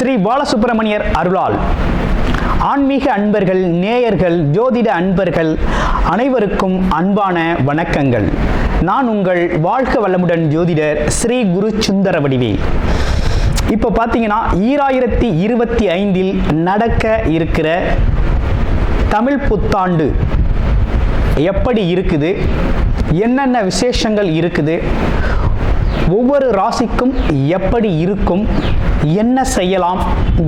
ஸ்ரீ பாலசுப்பிரமணியர் அருளால் ஆன்மீக அன்பர்கள், நேயர்கள், ஜோதிட அன்பர்கள் அனைவருக்கும் அன்பான வணக்கங்கள். நான் உங்கள் வாழ்க வளமுடன் ஜோதிடர் ஸ்ரீ குரு சுந்தர வடிவேல். இப்போ பார்த்தீங்கன்னா 2025 நடக்க இருக்கிற தமிழ் புத்தாண்டு எப்படி இருக்குது, என்னென்ன விசேஷங்கள் இருக்குது, ஒவ்வொரு ராசிக்கும் எப்படி இருக்கும், என்ன செய்யலாம்,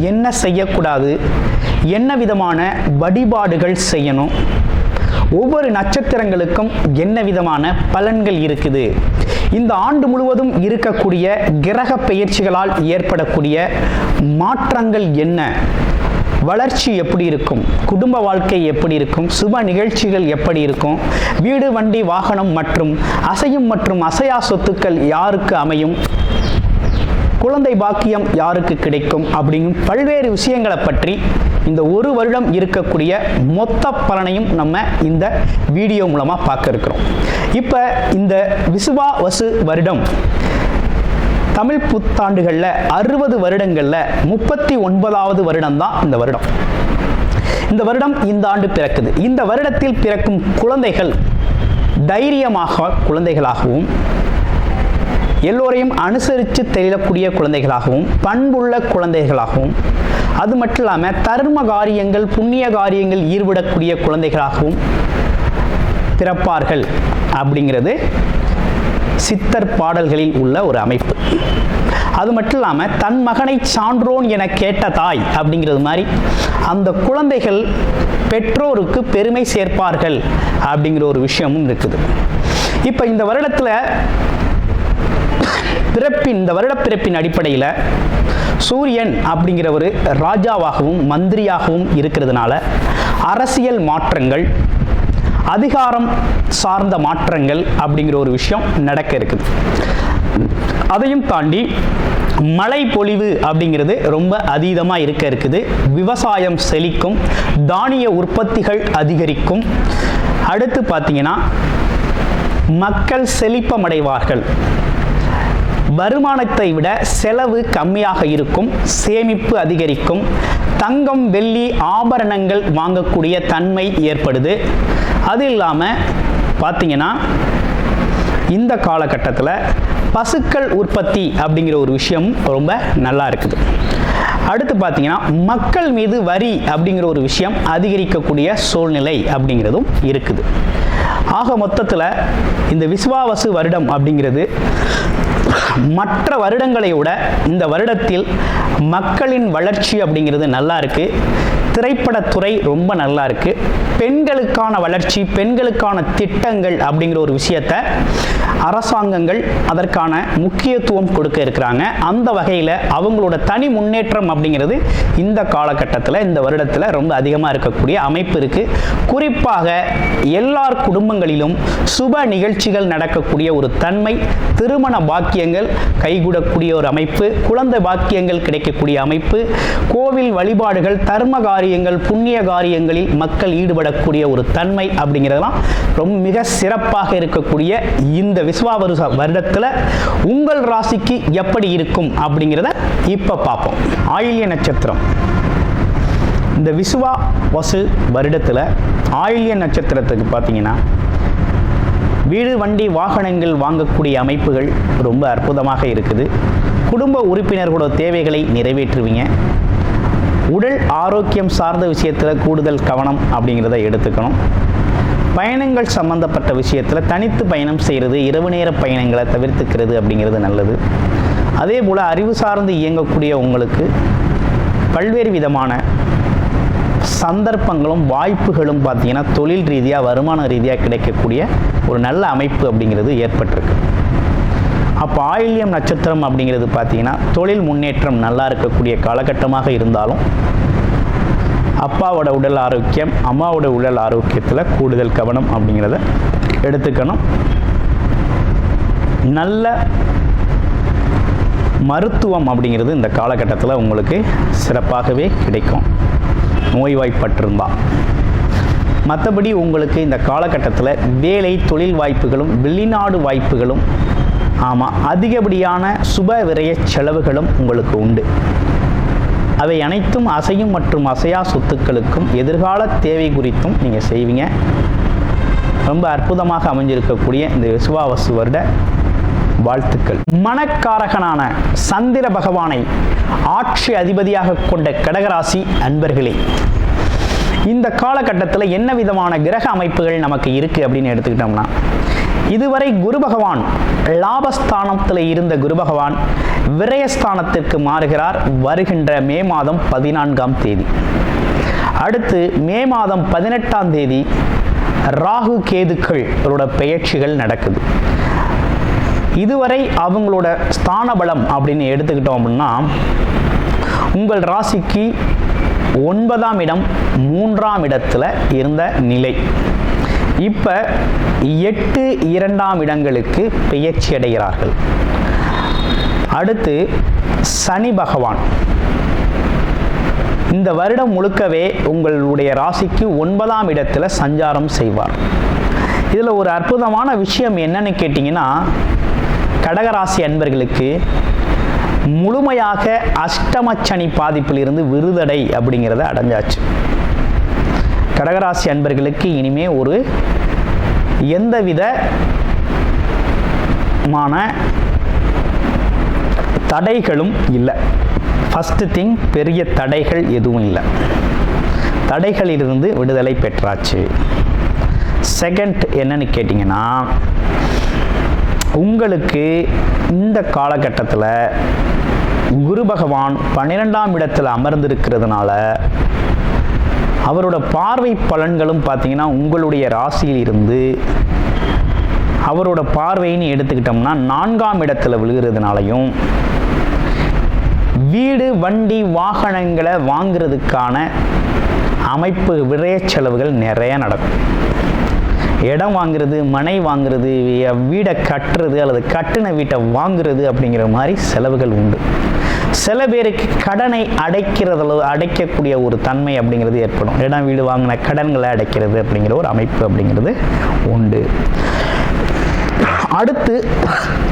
என்ன செய்யக்கூடாது, என்ன விதமான வழிபாடுகள் செய்யணும், ஒவ்வொரு நட்சத்திரங்களுக்கும் என்ன விதமான பலன்கள் இருக்குது, இந்த ஆண்டு முழுவதும் இருக்கக்கூடிய கிரக பெயர்ச்சிகளால் ஏற்படக்கூடிய மாற்றங்கள் என்ன, வளர்ச்சி எப்படி இருக்கும், குடும்ப வாழ்க்கை எப்படி இருக்கும், சுப நிகழ்ச்சிகள் எப்படி இருக்கும், வீடு, வண்டி, வாகனம் மற்றும் அசையும் மற்றும் அசையா சொத்துக்கள் யாருக்கு அமையும், குழந்தை பாக்கியம் யாருக்கு கிடைக்கும் அப்படிங்கும் பல்வேறு விஷயங்களை பற்றி இந்த ஒரு வருடம் இருக்கக்கூடிய மொத்த பலனையும் நம்ம இந்த வீடியோ மூலமாக பார்க்க இருக்கிறோம். இப்போ இந்த விசுவாவசு வருடம் தமிழ் புத்தாண்டுகளில் 60 வருடங்களில் 39வது வருடம் தான் இந்த வருடம். இந்த வருடம் இந்த ஆண்டு பிறக்குது. இந்த வருடத்தில் பிறக்கும் குழந்தைகள் தைரியமாக குழந்தைகளாகவும், எல்லோரையும் அனுசரித்து தெரியக்கூடிய குழந்தைகளாகவும், பண்புள்ள குழந்தைகளாகவும், அது மட்டும் இல்லாமல் தர்ம காரியங்கள், புண்ணிய காரியங்கள் ஈடுபடக்கூடிய குழந்தைகளாகவும் பிறப்பார்கள் அப்படிங்கிறது சித்தர் பாடல்களில் உள்ள ஒரு அமைப்பு. அது மட்டும் இல்லாமல் தன் மகனை சான்றோன் என கேட்ட தாய் அப்படிங்கிறது மாதிரி அந்த குழந்தைகள் பெற்றோருக்கு பெருமை சேர்ப்பார்கள் அப்படிங்கிற ஒரு விஷயமும் இருக்குது. இப்போ இந்த வருடத்தில் இந்த வருட பிறப்பின் அடிப்படையில் சூரியன் அப்படிங்கிற ஒரு ராஜாவாகவும் மந்திரியாகவும் இருக்கிறதுனால அரசியல் மாற்றங்கள், அதிகாரம் சார்ந்த மாற்றங்கள் அப்படிங்கிற ஒரு விஷயம் நடக்க இருக்குது. அதையும் தாண்டி மழை பொழிவு அப்படிங்கிறது ரொம்ப அதீதமாக இருக்குது. விவசாயம் செழிக்கும், தானிய உற்பத்திகள் அதிகரிக்கும். அடுத்து பார்த்தீங்கன்னா மக்கள் செழிப்பமடைவார்கள். வருமானத்தை விட செலவு கம்மியாக இருக்கும், சேமிப்பு அதிகரிக்கும், தங்கம், வெள்ளி, ஆபரணங்கள் வாங்கக்கூடிய தன்மை ஏற்படுது. அது இல்லாமல் பார்த்தீங்கன்னா இந்த காலகட்டத்தில் பசுக்கள் உற்பத்தி அப்படிங்கிற ஒரு விஷயம் ரொம்ப நல்லா இருக்குது. அடுத்து பார்த்தீங்கன்னா மக்கள் மீது வரி அப்படிங்கிற ஒரு விஷயம் அதிகரிக்கக்கூடிய சூழ்நிலை அப்படிங்கிறதும் இருக்குது. ஆக மொத்தத்தில் இந்த விசுவாவசு வருடம் அப்படிங்கிறது மற்ற வருடங்களை விட இந்த வருடத்தில் மக்களின் வளர்ச்சி அப்படிங்கிறது நல்லா இருக்கு. திரைப்படத்துறை ரொம்ப நல்லா இருக்கு. பெண்களுக்கான வளர்ச்சி, பெண்களுக்கான திட்டங்கள் அப்படிங்கிற ஒரு விஷயத்தை அரசாங்கங்கள் அதற்கான முக்கியத்துவம் கொடுக்க இருக்கிறாங்க. அந்த வகையில் அவங்களோட தனி முன்னேற்றம் அப்படிங்கிறது இந்த காலகட்டத்தில், இந்த வருடத்தில் ரொம்ப அதிகமாக இருக்கக்கூடிய அமைப்பு இருக்கு. குறிப்பாக எல்லார் குடும்பங்களிலும் சுப நிகழ்ச்சிகள் நடக்கக்கூடிய ஒரு தன்மை, திருமண பாக்கியங்கள் கைகூடக்கூடிய ஒரு அமைப்பு, குழந்தை பாக்கியங்கள் கிடைக்கக்கூடிய அமைப்பு, கோவில் வழிபாடுகள், தர்ம காரியங்கள், புண்ணிய காரியங்களில் மக்கள் ஈடுபடக்கூடிய ஒரு தன்மை அப்படிங்கிறதெல்லாம் ரொம்ப மிக சிறப்பாக இருக்கக்கூடிய இந்த விசுவாவசு வருடத்தில் உங்கள் ராசிக்கு எப்படி இருக்கும் அப்படிங்கிறத இப்போ பார்ப்போம். ஆயில்ய நட்சத்திரம். இந்த விசுவாவசு வருடத்தில் ஆயில்ய நட்சத்திரத்துக்கு பார்த்தீங்கன்னா வீடு, வண்டி, வாகனங்கள் வாங்கக்கூடிய அமைப்புகள் ரொம்ப அற்புதமாக இருக்குது. குடும்ப உறுப்பினர்களோட தேவைகளை நிறைவேற்றுவீங்க. உடல் ஆரோக்கியம் சார்ந்த விஷயத்தில் கூடுதல் கவனம் அப்படிங்கிறத எடுத்துக்கணும். பயணங்கள் சம்பந்தப்பட்ட விஷயத்தில் தனித்து பயணம் செய்கிறது, இரவு நேர பயணங்களை தவிர்த்துக்கிறது அப்படிங்கிறது நல்லது. அதே போல் அறிவு சார்ந்து இயங்கக்கூடிய உங்களுக்கு பல்வேறு விதமான சந்தர்ப்பங்களும் வாய்ப்புகளும் பார்த்தீங்கன்னா தொழில் ரீதியாக, வருமான ரீதியாக கிடைக்கக்கூடிய ஒரு நல்ல அமைப்பு அப்படிங்கிறது ஏற்பட்டிருக்கு. அப்போ ஆயில்யம் நட்சத்திரம் அப்படிங்கிறது பார்த்தீங்கன்னா தொழில் முன்னேற்றம் நல்லா இருக்கக்கூடிய காலகட்டமாக இருந்தாலும் அப்பாவோட உடல் ஆரோக்கியம், அம்மாவோட உடல் ஆரோக்கியத்தில் கூடுதல் கவனம் அப்படிங்கிறத எடுத்துக்கணும். நல்ல மருத்துவம் அப்படிங்கிறது இந்த காலகட்டத்தில் உங்களுக்கு சிறப்பாகவே கிடைக்கும், நோய்வாய்ப்பட்டிருந்தால். மற்றபடி உங்களுக்கு இந்த காலகட்டத்தில் வேலை, தொழில் வாய்ப்புகளும், வெளிநாடு வாய்ப்புகளும், அதிகப்படியான சுப விரய செலவுகளும் உங்களுக்கு உண்டு. அவை அனைத்தும் அசையும் மற்றும் அசையா சொத்துக்களுக்கும் எதிர்கால தேவை குறித்தும் நீங்கள் செய்வீங்க. ரொம்ப அற்புதமாக அமைஞ்சிருக்கக்கூடிய இந்த விசுவாவசு வருட வாழ்த்துக்கள். மனக்காரகனான சந்திர பகவானை ஆட்சி அதிபதியாக கொண்ட கடகராசி அன்பர்களே, இந்த காலகட்டத்தில் என்ன விதமான கிரக அமைப்புகள் நமக்கு இருக்கு அப்படின்னு எடுத்துக்கிட்டோம்னா, இதுவரை குரு பகவான் லாபஸ்தானத்தில் இருந்த குரு பகவான் விரயஸ்தானத்திற்கு மாறுகிறார் வருகின்ற மே மாதம் 14ஆம் தேதி. அடுத்து மே மாதம் 18ஆம் தேதி ராகு கேதுக்களோட பெயர்ச்சிகள் நடக்குது. இதுவரை அவங்களோட ஸ்தான பலம் அப்படின்னு எடுத்துக்கிட்டோம் அப்படின்னா, உங்கள் ராசிக்கு 9ஆம் இடம் 3ஆம் இடத்துல இருந்த நிலை இப்போ 8, 2ஆம் இடங்களுக்கு பெயர்ச்சி அடைகிறார்கள். அடுத்து சனி பகவான் இந்த வருடம் முழுக்கவே உங்களுடைய ராசிக்கு 9ஆம் இடத்துல சஞ்சாரம் செய்வார். இதில் ஒரு அற்புதமான விஷயம் என்னன்னு கேட்டிங்கன்னா, கடகராசி அன்பர்களுக்கு முழுமையாக அஷ்டமச்சனி பாதிப்பில் இருந்து விடுதலை அப்படிங்கிறத அடைஞ்சாச்சு. கடகராசி அன்பர்களுக்கு இனிமே ஒரு எந்தவிதமான தடைகளும் இல்லை. ஃபர்ஸ்ட் திங், பெரிய தடைகள் எதுவும் இல்லை. தடைகளிலிருந்து விடுதலை பெற்றாச்சு. செகண்ட் என்னன்னு கேட்டிங்கன்னா, உங்களுக்கு இந்த காலகட்டத்தில் குரு பகவான் 12ஆம் இடத்தில் அமர்ந்திருக்கிறதுனால அவரோட பார்வை பலன்களும் பார்த்தீங்கன்னா உங்களுடைய ராசியில் இருந்து அவரோட பார்வைன்னு எடுத்துக்கிட்டோம்னா 4ஆம் இடத்துல விழுகிறதுனாலையும் வீடு வண்டி வாகனங்களை வாங்கிறதுக்கான அமைப்பு விரய செலவுகள் நிறைய நடக்கும். இடம் வாங்குறது, மனை வாங்குறது, வீடை கட்டுறது அல்லது கட்டின வீட்டை வாங்குறது அப்படிங்கிற மாதிரி செலவுகள் உண்டு. சில பேருக்கு கடனை அடைக்கக்கூடிய ஒரு தன்மை அப்படிங்கிறது ஏற்படும். இடம் வீடு வாங்கின கடன்களை அடைக்கிறது அப்படிங்கிற ஒரு அமைப்பு அப்படிங்கிறது உண்டு. அடுத்து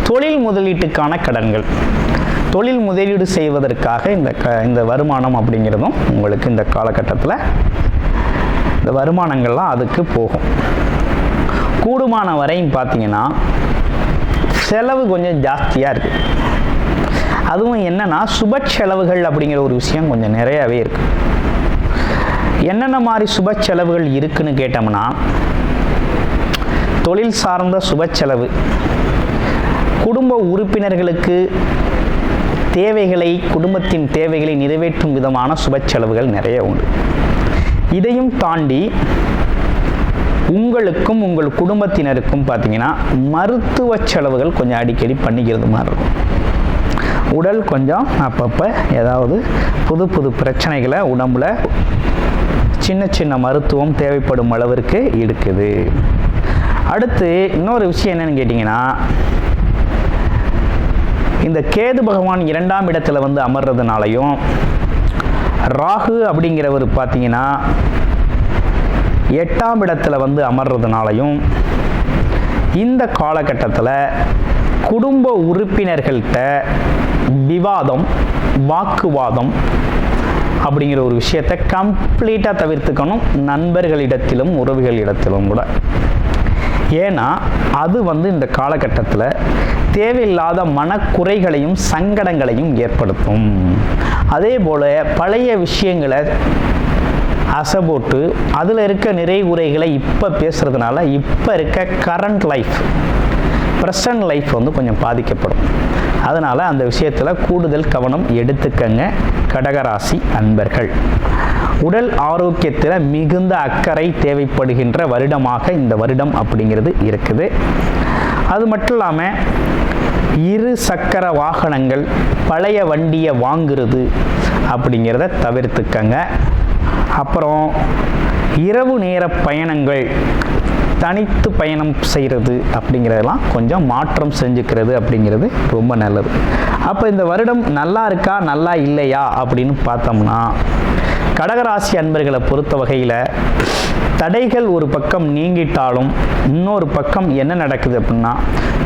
தொழில் முதலீட்டுக்கான கடன்கள். தொழில் முதலீடு செய்வதற்காக இந்த வருமானம் அப்படிங்கிறதும் உங்களுக்கு இந்த காலகட்டத்தில் இந்த வருமானங்கள்லாம் அதுக்கு போகும். கூடுமான வரையும் பார்த்தீங்கன்னா செலவு கொஞ்சம் ஜாஸ்தியாக இருக்குது. அதுவும் என்னன்னா சுப செலவுகள் அப்படிங்கிற ஒரு விஷயம் கொஞ்சம் நிறையாவே இருக்கு. என்னென்ன மாதிரி சுப செலவுகள் இருக்குன்னு கேட்டோம்னா, தொழில் சார்ந்த சுப செலவு, குடும்ப உறுப்பினர்களுக்கு குடும்பத்தின் தேவைகளை நிறைவேற்றும் விதமான சுப செலவுகள் நிறைய உண்டு. இதையும் தாண்டி உங்களுக்கும் உங்கள் குடும்பத்தினருக்கும் பார்த்தீங்கன்னா மருத்துவ செலவுகள் கொஞ்சம் அடிக்கடி பண்ணிக்கிறது மாதிரி இருக்கும். உடல் கொஞ்சம் அப்பப்போ ஏதாவது புது பிரச்சனைகளை உடம்புல சின்ன சின்ன மருத்துவம் தேவைப்படும் அளவிற்கு இருக்குது. அடுத்து இன்னொரு விஷயம் என்னன்னு கேட்டிங்கன்னா, இந்த கேது பகவான் 2ஆம் இடத்துல வந்து அமர்றதுனாலையும் ராகு அப்படிங்கிறவர் பார்த்தீங்கன்னா 8ஆம் இடத்துல வந்து அமர்றதுனாலையும் இந்த காலகட்டத்தில் குடும்ப உறுப்பினர்கள்ட்ட விவாதம், வாக்குவாதம் அப்படிங்கிற ஒரு விஷயத்தை கம்ப்ளீட்டாக தவிர்த்துக்கணும். நண்பர்களிடத்திலும் உறவுகளிடத்திலும் கூட. ஏன்னா அது வந்து இந்த காலகட்டத்தில் தேவையில்லாத மனக்குறைகளையும் சங்கடங்களையும் ஏற்படுத்தும். அதே போல் பழைய விஷயங்களை அசைபோட்டு அதில் இருக்க நிறை குறைகளை இப்போ பேசுகிறதுனால இப்போ இருக்க கரண்ட் லைஃப், ப்ரெசன்ட் லைஃப் வந்து கொஞ்சம் பாதிக்கப்படும். அதனால் அந்த விஷயத்தில் கூடுதல் கவனம் எடுத்துக்கங்க கடகராசி அன்பர்கள். உடல் ஆரோக்கியத்தில் மிகுந்த அக்கறை தேவைப்படுகின்ற வருடமாக இந்த வருடம் அப்படிங்கிறது இருக்குது. அது மட்டும் இல்லாமல் 2 சக்கர வாகனங்கள், பழைய வண்டியை வாங்குறது அப்படிங்கிறத தவிர்த்துக்கங்க. அப்புறம் இரவு நேர பயணங்கள், தனித்து பயணம் செய்கிறது அப்படிங்கிறதெல்லாம் கொஞ்சம் மாற்றம் செஞ்சுக்கிறது அப்படிங்கிறது ரொம்ப நல்லது. அப்போ இந்த வருடம் நல்லா இருக்கா நல்லா இல்லையா அப்படின்னு பார்த்தோம்னா, கடகராசி அன்பர்களை பொறுத்த வகையில் தடைகள் ஒரு பக்கம் நீங்கிட்டாலும் இன்னொரு பக்கம் என்ன நடக்குது அப்படின்னா,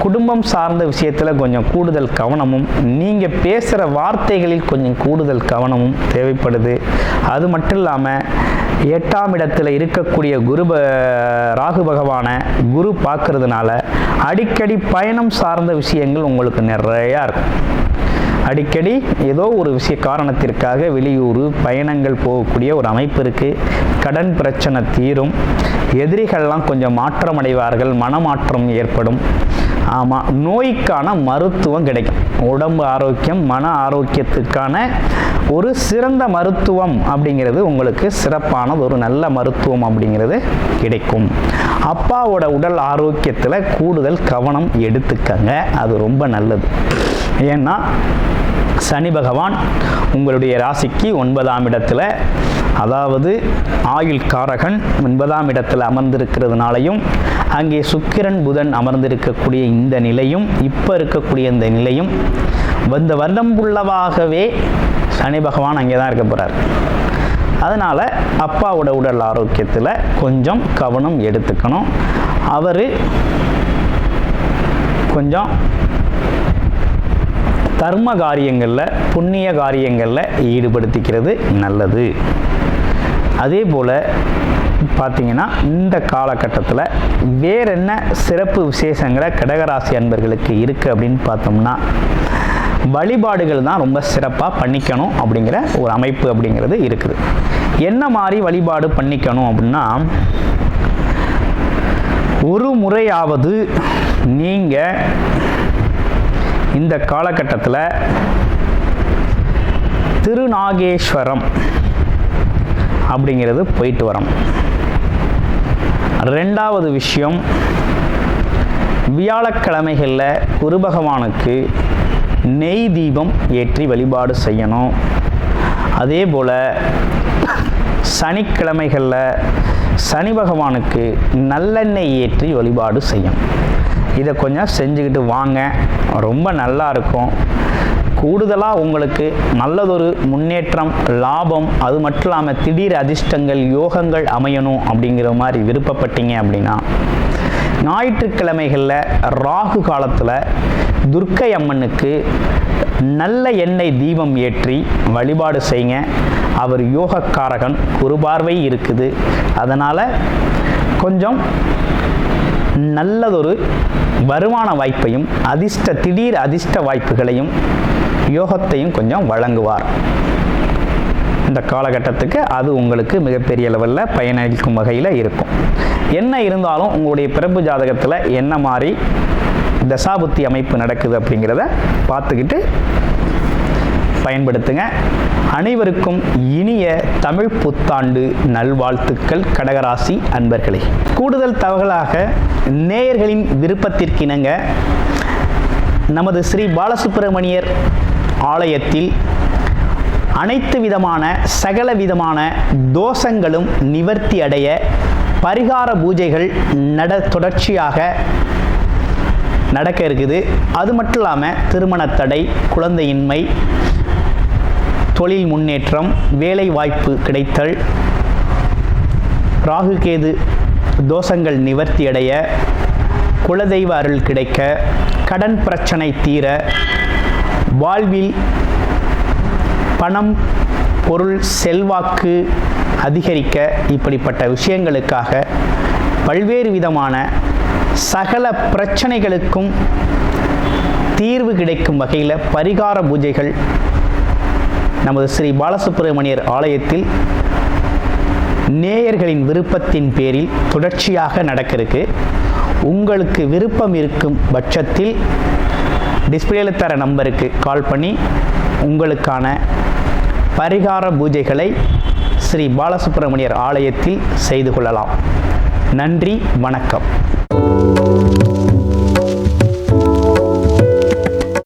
குடும்பம் சார்ந்த விஷயத்தில் கொஞ்சம் கூடுதல் கவனமும், நீங்கள் பேசுகிற வார்த்தைகளில் கொஞ்சம் கூடுதல் கவனமும் தேவைப்படுது. அது மட்டும் இல்லாமல் 8ஆம் இடத்துல இருக்கக்கூடிய ராகு பகவானை குரு பார்க்கறதுனால அடிக்கடி பயணம் சார்ந்த விஷயங்கள் உங்களுக்கு நிறையா இருக்கும். அடிக்கடி ஏதோ ஒரு காரணத்திற்காக வெளியூர் பயணங்கள் போகக்கூடிய ஒரு அமைப்பு இருக்குது. கடன் பிரச்சனை தீரும். எதிரிகள்லாம் கொஞ்சம் மாற்றமடைவார்கள், மனமாற்றம் ஏற்படும். ஆமாம், நோய்க்கான மருத்துவம் கிடைக்கும். உடம்பு ஆரோக்கியம், மன ஆரோக்கியத்துக்கான ஒரு சிறந்த மருத்துவம் அப்படிங்கிறது உங்களுக்கு சிறப்பானது, ஒரு நல்ல மருத்துவம் அப்படிங்கிறது கிடைக்கும். அப்பாவோட உடல் ஆரோக்கியத்தில் கூடுதல் கவனம் எடுத்துக்கங்க, அது ரொம்ப நல்லது. ஏன்னா சனி பகவான் உங்களுடைய ராசிக்கு 9ஆம் இடத்துல, அதாவது ஆயுள் காரகன் 9ஆம் இடத்துல அமர்ந்திருக்கிறதுனாலையும், அங்கே சுக்கிரன் புதன் அமர்ந்திருக்கக்கூடிய இந்த நிலையும், இப்போ இருக்கக்கூடிய இந்த நிலையும் வந்த வருடம் உள்ளவாகவே சனி பகவான் அங்கே தான் இருக்க போகிறார். அதனால் அப்பாவோட உடல் ஆரோக்கியத்தில் கொஞ்சம் கவனம் எடுத்துக்கணும். அவர் கொஞ்சம் தர்ம காரியங்களில், புண்ணிய காரியங்களில் ஈடுபடுத்திக்கிறது நல்லது. அதே போல் பார்த்தீங்கன்னா இந்த காலகட்டத்தில் வேற என்ன சிறப்பு விசேஷங்களை கடகராசி அன்பர்களுக்கு இருக்குது அப்படின்னு பார்த்தோம்னா, வழிபாடுகள் தான் ரொம்ப சிறப்பாக பண்ணிக்கணும் அப்படிங்கிற ஒரு அமைப்பு அப்படிங்கிறது இருக்குது. என்ன மாதிரி வழிபாடு பண்ணிக்கணும் அப்படின்னா, ஒரு முறையாவது நீங்கள் இந்த காலகட்டத்தில் திருநாகேஸ்வரம் அப்படிங்கிறது போயிட்டு வரோம். 2வது விஷயம், வியாழக்கிழமைகளில் குரு பகவானுக்கு நெய் தீபம் ஏற்றி வழிபாடு செய்யணும். அதே போல் சனிக்கிழமைகளில் சனி பகவானுக்கு நல்லெண்ணெய் ஏற்றி வழிபாடு செய்யணும். இதை கொஞ்சம் செஞ்சுக்கிட்டு வாங்க, ரொம்ப நல்லா இருக்கும். கூடுதலாக உங்களுக்கு நல்லதொரு முன்னேற்றம், லாபம், அது மட்டும் இல்லாமல் திடீர் அதிர்ஷ்டங்கள், யோகங்கள் அமையணும் அப்படிங்கிற மாதிரி விருப்பப்பட்டீங்க அப்படின்னா, ஞாயிற்றுக்கிழமைகளில் ராகு காலத்தில் துர்க்கை அம்மனுக்கு நல்ல எண்ணெய் தீபம் ஏற்றி வழிபாடு செய்யுங்க. அவர் யோகக்காரகன், குரு பார்வை இருக்குது. அதனால் கொஞ்சம் நல்லதொரு வருமான வாய்ப்பையும், திடீர் அதிர்ஷ்ட வாய்ப்புகளையும், யோகத்தையும் கொஞ்சம் வழங்குவார். இந்த காலகட்டத்துக்கு அது உங்களுக்கு மிகப்பெரிய லெவலில் பயனளிக்கும் வகையில் இருக்கும். என்ன இருந்தாலும் உங்களுடைய பிறப்பு ஜாதகத்தில் என்ன மாதிரி தசாபுத்தி அமைப்பு நடக்குது அப்படிங்கிறத பார்த்துக்கிட்டு பயன்படுத்துங்க. அனைவருக்கும் இனிய தமிழ் புத்தாண்டு நல்வாழ்த்துக்கள் கடகராசி அன்பர்களே. கூடுதல் தகவலாக நேயர்களின் விருப்பத்திற்கிணங்க நமது ஸ்ரீ பாலசுப்பிரமணியர் ஆலயத்தில் அனைத்து விதமான சகல விதமான தோஷங்களும் நிவர்த்தி அடைய பரிகார பூஜைகள் தொடர்ச்சியாக நடக்க இருக்குது. அது மட்டும் இல்லாமல் திருமண தடை, குழந்தையின்மை, தொழில் முன்னேற்றம், வேலை வாய்ப்பு கிடைத்தல், ராகு கேது தோஷங்கள் நிவர்த்தி அடைய, குலதெய்வ அருள் கிடைக்க, கடன் பிரச்சனை தீர, வாழ்வில் பணம், பொருள், செல்வாக்கு அதிகரிக்க, இப்படிப்பட்ட விஷயங்களுக்காக பல்வேறு விதமான சகல பிரச்சனைகளுக்கும் தீர்வு கிடைக்கும் வகையில் பரிகார பூஜைகள் நமது ஸ்ரீ பாலசுப்பிரமணியர் ஆலயத்தில் நேயர்களின் விருப்பத்தின் பேரில் தொடர்ச்சியாக நடக்க இருக்கு. உங்களுக்கு விருப்பம் இருக்கும் பட்சத்தில் டிஸ்பிளேல தர நம்பருக்கு கால் பண்ணி உங்களுக்கான பரிகார பூஜைகளை ஸ்ரீ பாலசுப்பிரமணியர் ஆலயத்தில் செய்து கொள்ளலாம். நன்றி, வணக்கம்.